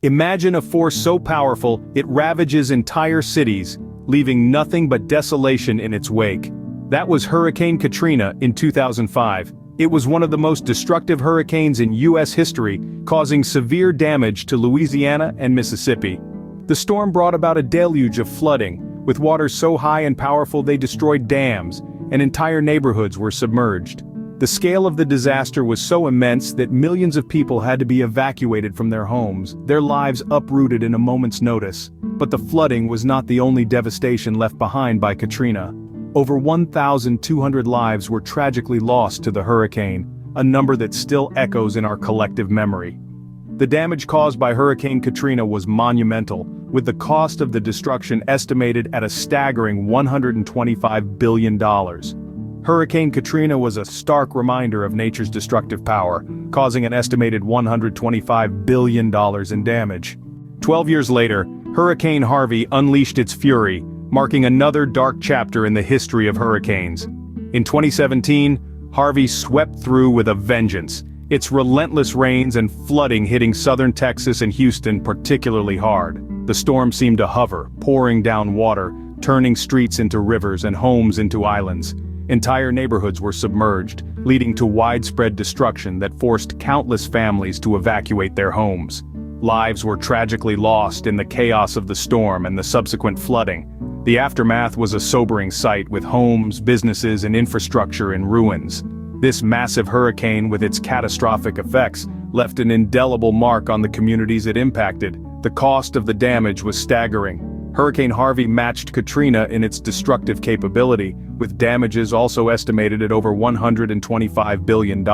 Imagine a force so powerful, it ravages entire cities, leaving nothing but desolation in its wake. That was Hurricane Katrina in 2005. It was one of the most destructive hurricanes in U.S. history, causing severe damage to Louisiana and Mississippi. The storm brought about a deluge of flooding, with waters so high and powerful they destroyed dams, and entire neighborhoods were submerged. The scale of the disaster was so immense that millions of people had to be evacuated from their homes, their lives uprooted in a moment's notice. But the flooding was not the only devastation left behind by Katrina. Over 1,200 lives were tragically lost to the hurricane, a number that still echoes in our collective memory. The damage caused by Hurricane Katrina was monumental, with the cost of the destruction estimated at a staggering $125 billion. Hurricane Katrina was a stark reminder of nature's destructive power, causing an estimated $125 billion in damage. 12 years later, Hurricane Harvey unleashed its fury, marking another dark chapter in the history of hurricanes. In 2017, Harvey swept through with a vengeance, its relentless rains and flooding hitting southern Texas and Houston particularly hard. The storm seemed to hover, pouring down water, turning streets into rivers and homes into islands. Entire neighborhoods were submerged, leading to widespread destruction that forced countless families to evacuate their homes. Lives were tragically lost in the chaos of the storm and the subsequent flooding. The aftermath was a sobering sight, with homes, businesses, and infrastructure in ruins. This massive hurricane, with its catastrophic effects, left an indelible mark on the communities it impacted. The cost of the damage was staggering. Hurricane Harvey matched Katrina in its destructive capability, with damages also estimated at over $125 billion.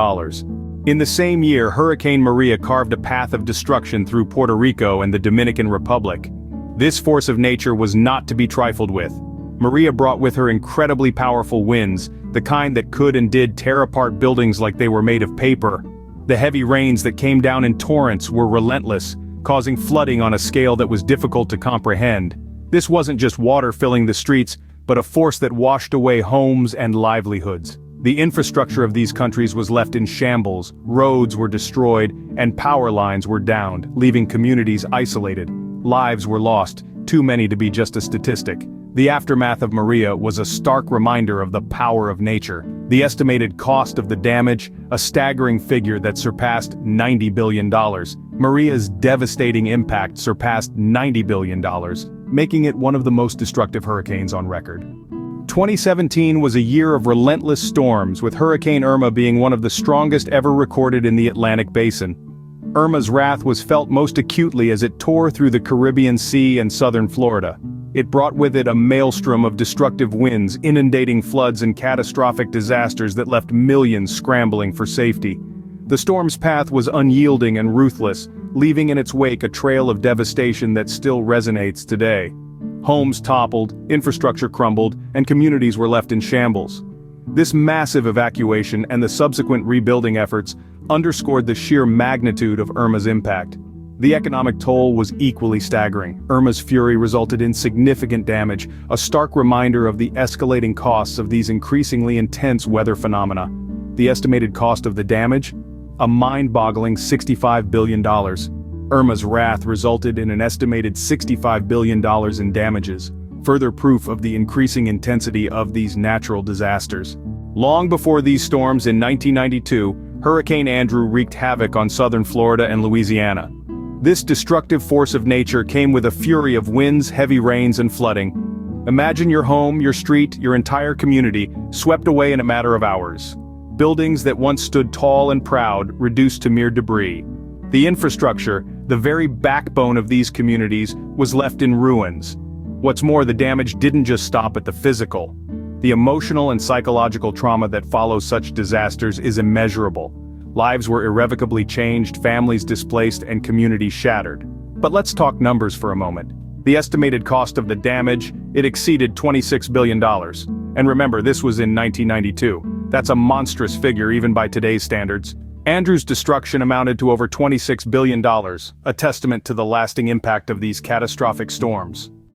In the same year, Hurricane Maria carved a path of destruction through Puerto Rico and the Dominican Republic. This force of nature was not to be trifled with. Maria brought with her incredibly powerful winds, the kind that could and did tear apart buildings like they were made of paper. The heavy rains that came down in torrents were relentless, causing flooding on a scale that was difficult to comprehend. This wasn't just water filling the streets, but a force that washed away homes and livelihoods. The infrastructure of these countries was left in shambles, roads were destroyed, and power lines were downed, leaving communities isolated. Lives were lost, too many to be just a statistic. The aftermath of Maria was a stark reminder of the power of nature. The estimated cost of the damage, a staggering figure that surpassed $90 billion. Maria's devastating impact surpassed $90 billion, making it one of the most destructive hurricanes on record. 2017 was a year of relentless storms, with Hurricane Irma being one of the strongest ever recorded in the Atlantic Basin. Irma's wrath was felt most acutely as it tore through the Caribbean Sea and southern Florida. It brought with it a maelstrom of destructive winds, inundating floods and catastrophic disasters that left millions scrambling for safety. The storm's path was unyielding and ruthless, leaving in its wake a trail of devastation that still resonates today. Homes toppled, infrastructure crumbled, and communities were left in shambles. This massive evacuation and the subsequent rebuilding efforts underscored the sheer magnitude of Irma's impact. The economic toll was equally staggering. Irma's fury resulted in significant damage, a stark reminder of the escalating costs of these increasingly intense weather phenomena. The estimated cost of the damage? A mind-boggling $65 billion. Irma's wrath resulted in an estimated $65 billion in damages, further proof of the increasing intensity of these natural disasters. Long before these storms in 1992, Hurricane Andrew wreaked havoc on southern Florida and Louisiana. This destructive force of nature came with a fury of winds, heavy rains, and flooding. Imagine your home, your street, your entire community swept away in a matter of hours. Buildings that once stood tall and proud reduced to mere debris. The infrastructure, the very backbone of these communities, was left in ruins. What's more, the damage didn't just stop at the physical. The emotional and psychological trauma that follows such disasters is immeasurable. Lives were irrevocably changed, families displaced, and communities shattered. But let's talk numbers for a moment. The estimated cost of the damage, it exceeded $26 billion. And remember, this was in 1992. That's a monstrous figure even by today's standards. Andrew's destruction amounted to over $26 billion, a testament to the lasting impact of these catastrophic storms.